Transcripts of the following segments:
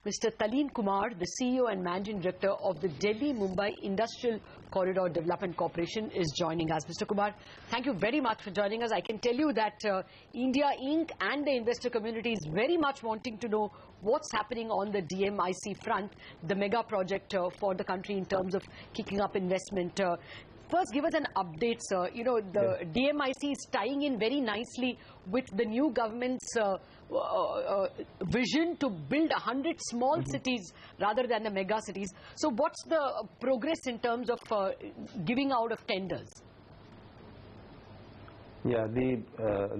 Mr. Talleen Kumar, the CEO and Managing Director of the Delhi-Mumbai Industrial Corridor Development Corporation, is joining us. Mr. Kumar, thank you very much for joining us. I can tell you that India Inc. and the investor community is very much wanting to know what's happening on the DMIC front, the mega project for the country in terms of kicking up investment. First, give us an update, sir. You know, the DMIC is tying in very nicely with the new government's vision to build 100 small cities rather than the mega cities. So what's the progress in terms of giving out of tenders? Yeah, the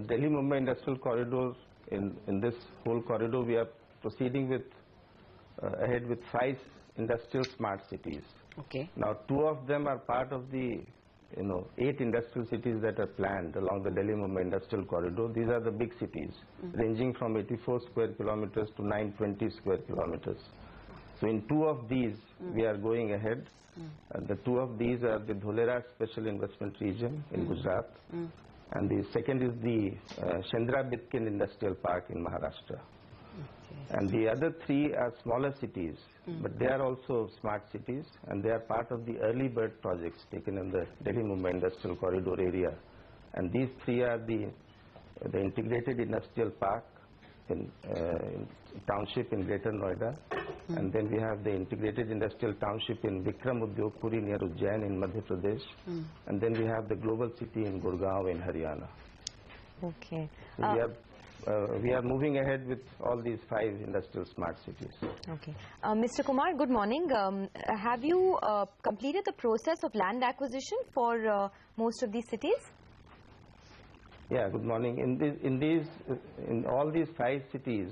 Delhi-Mumbai Industrial Corridor, in this whole corridor, we are proceeding with ahead with 5 industrial smart cities. Okay. Now, 2 of them are part of the 8 industrial cities that are planned along the Delhi-Mumbai Industrial Corridor. These are the big cities, ranging from 84 square kilometers to 920 square kilometers. So in 2 of these, we are going ahead. The 2 of these are the Dholera Special Investment Region in Gujarat, and the second is the Shendra-Bidkin Industrial Park in Mahashtra. And the other 3 are smaller cities, but they are also smart cities, and they are part of the early bird projects taken in the Delhi-Mumbai Industrial Corridor area. And these 3 are the integrated industrial park in township in Greater Noida, and then we have the integrated industrial township in Vikram Udyogpuri near Ujjain in Madhya Pradesh, and then we have the global city in Gurgaon in Haryana. Okay. So we are moving ahead with all these 5 industrial smart cities. Okay. Mr. Kumar, good morning. Have you completed the process of land acquisition for most of these cities? Yeah, good morning. In all these 5 cities,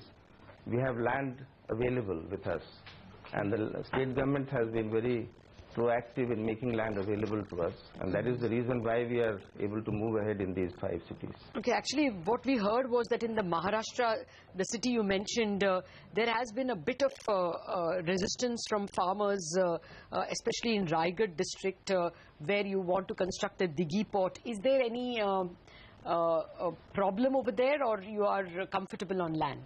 we have land available with us, and the state government has been very proactive in making land available to us, and that is the reason why we are able to move ahead in these 5 cities. Okay, actually what we heard was that in the Maharashtra, the city you mentioned, there has been a bit of resistance from farmers, especially in Raigad district, where you want to construct a Dighi port. Is there any problem over there, or you are comfortable on land?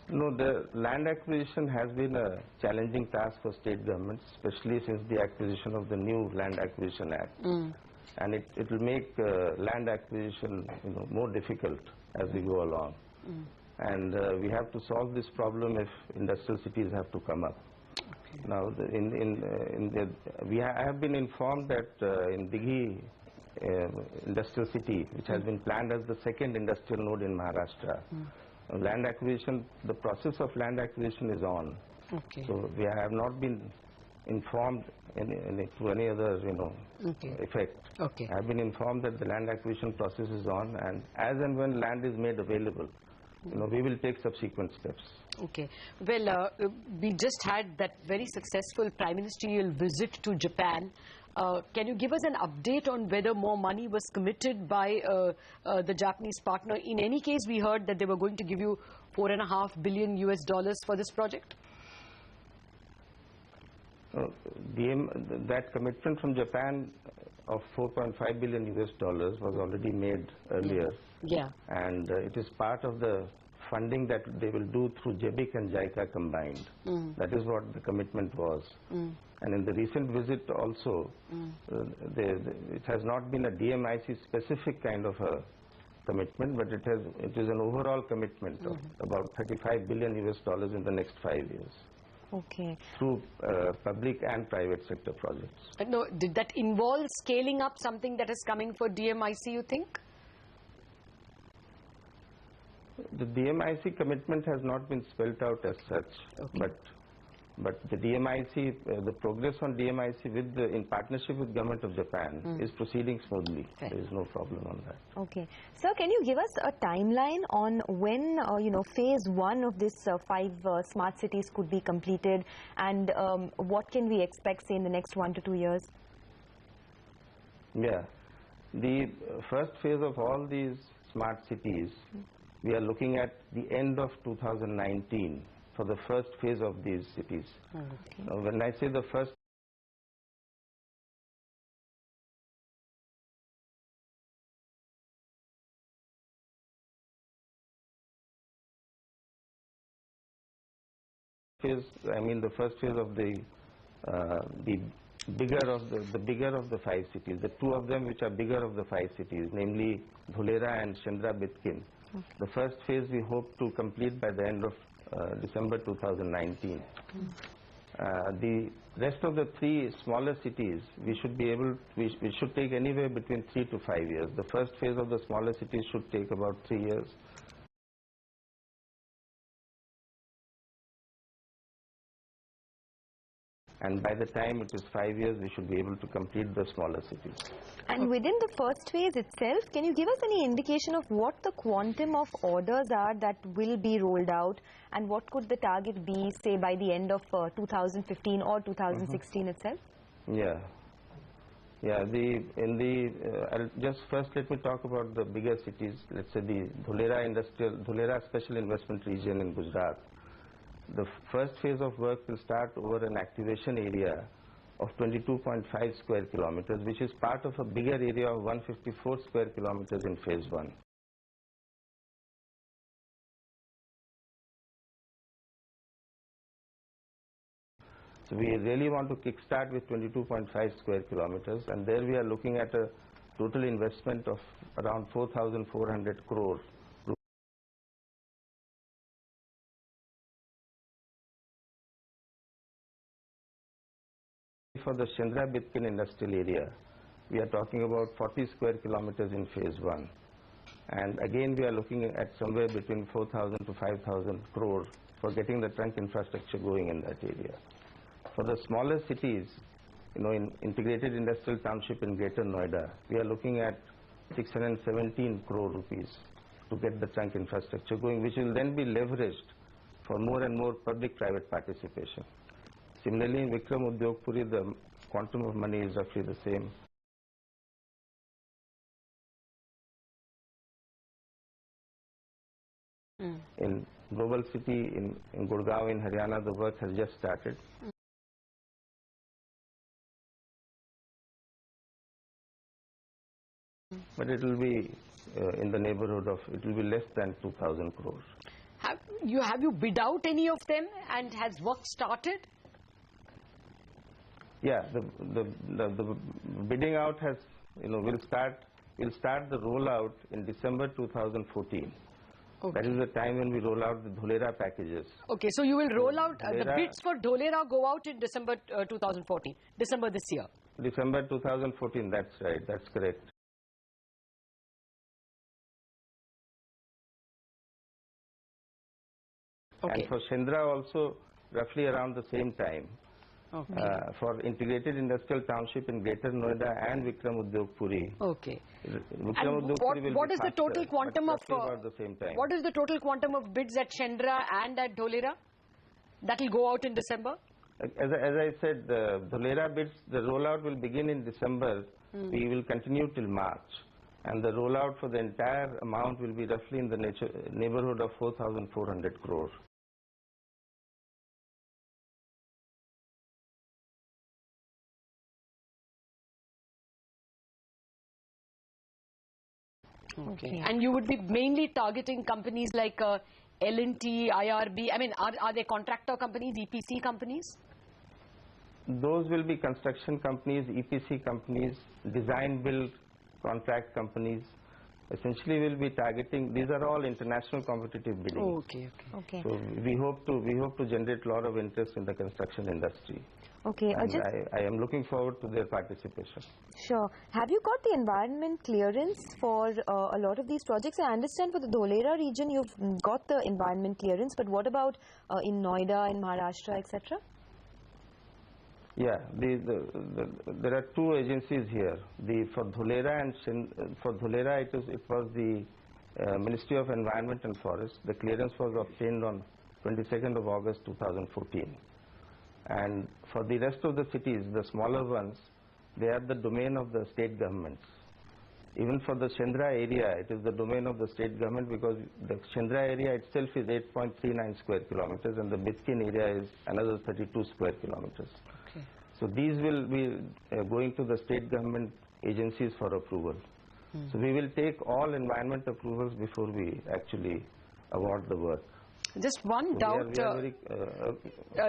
No, the land acquisition has been a challenging task for state governments, especially since the acquisition of the new Land Acquisition Act. And it will make land acquisition more difficult as we go along. And we have to solve this problem if industrial cities have to come up. Okay. Now, I have been informed that in Dighi industrial city, which has been planned as the 2nd industrial node in Maharashtra, land acquisition, the process of land acquisition is on. Okay. So we have not been informed through any other, effect. Okay. I have been informed that the land acquisition process is on, and as and when land is made available, we will take subsequent steps. Okay. Well, we just had that very successful prime ministerial visit to Japan. Can you give us an update on whether more money was committed by the Japanese partner? In any case, we heard that they were going to give you $4.5 billion for this project. That commitment from Japan of $4.5 billion was already made earlier. Yeah. And it is part of the funding that they will do through JBIC and JICA combined. That is what the commitment was. And in the recent visit also, it has not been a DMIC specific kind of a commitment, but it is an overall commitment of about $35 billion in the next 5 years. Okay. Through public and private sector projects. No, did that involve scaling up something that is coming for DMIC, you think? The DMIC commitment has not been spelled out as such, but the DMIC, the progress on DMIC in partnership with Government of Japan is proceeding smoothly. Okay. There is no problem on that. Okay. Sir, can you give us a timeline on when, phase 1 of this 5 smart cities could be completed, and what can we expect, say, in the next 1 to 2 years? Yeah. The first phase of all these smart cities, we are looking at the end of 2019 for the first phase of these cities. Okay. Now, when I say the first phase, I mean the first phase of the bigger of the 5 cities, the 2 of them which are bigger of the 5 cities, namely Dholera and Shendra-Bidkin. The first phase we hope to complete by the end of December 2019. The rest of the 3 smaller cities, we should take anywhere between 3 to 5 years. The first phase of the smaller cities should take about 3 years. And by the time it is 5 years, we should be able to complete the smaller cities. And within the first phase itself, can you give us any indication of what the quantum of orders are that will be rolled out, and what could the target be, say, by the end of 2015 or 2016 itself? Yeah. Just first let me talk about the bigger cities. Let's say the Dholera Special Investment Region in Gujarat. The first phase of work will start over an activation area of 22.5 square kilometers, which is part of a bigger area of 154 square kilometers in phase 1. So we really want to kickstart with 22.5 square kilometers, and there we are looking at a total investment of around 4,400 crore. For the Shendra-Bidkin industrial area, we are talking about 40 square kilometers in phase 1. And again, we are looking at somewhere between 4,000 to 5,000 crore for getting the trunk infrastructure going in that area. For the smaller cities, in integrated industrial township in Greater Noida, we are looking at 617 crore rupees to get the trunk infrastructure going, which will then be leveraged for more and more public-private participation. Similarly, in Vikram Udyog Puri, the quantum of money is roughly the same. In Global City, in Gurgaon, in Haryana, the work has just started. But it will be in the neighborhood of, it will be less than 2,000 crores. Have you bid out any of them, and has work started? Yeah, the bidding out has, will start the rollout in December 2014. Okay. That is the time when we roll out the Dholera packages. Okay, so you will roll out, the bids for Dholera go out in December 2014, December this year. December 2014, that's right, that's correct. Okay. And for Shendra also, roughly around the same time. Okay. For integrated industrial township in Greater Noida and Vikram Udyog Puri. Okay. Vikram Udyog Puri will what be is the total quantum of about the same time. What is the total quantum of bids at Shendra and at Dholera that will go out in December? As I said, the Dholera bids, the rollout will begin in December. We will continue till March, and the rollout for the entire amount will be roughly in the neighborhood of 4,400 crore. Okay. And you would be mainly targeting companies like L&T, IRB. I mean, are they contractor companies, EPC companies? Those will be construction companies, EPC companies, design build contract companies. Essentially, we'll be targeting. These are all international competitive bidding. Okay. So we hope to generate a lot of interest in the construction industry. Okay. And I am looking forward to their participation. Sure. Have you got the environment clearance for a lot of these projects? I understand for the Dholera region you've got the environment clearance, but what about in Noida, in Mahashtra, etc.? Yeah, there are 2 agencies here. For Dholera it was the Ministry of Environment and Forest. The clearance was obtained on 22nd of August 2014. And for the rest of the cities, the smaller ones, they are the domain of the state governments. Even for the Shendra area, it is the domain of the state government, because the Shendra area itself is 8.39 square kilometers and the Bidkin area is another 32 square kilometers. Okay. So these will be going to the state government agencies for approval. So we will take all environment approvals before we actually award the work. Just one doubt.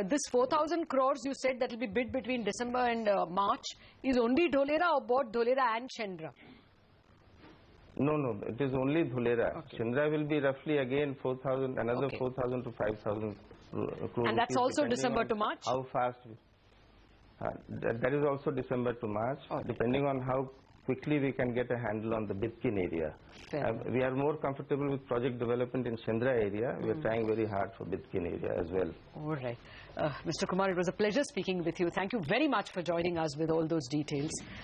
This 4,000 crores you said that will be bid between December and March is only Dholera or both Dholera and Shendra? No, it is only Dholera. Okay. Shendra will be roughly again 4,000, another 4,000 to 5,000 crores. And that's also December to March? How fast? That is also December to March, depending on how quickly we can get a handle on the Bidkin area. We are more comfortable with project development in Shendra area. We are trying very hard for Bidkin area as well. All right. Mr. Kumar, it was a pleasure speaking with you. Thank you very much for joining us with all those details.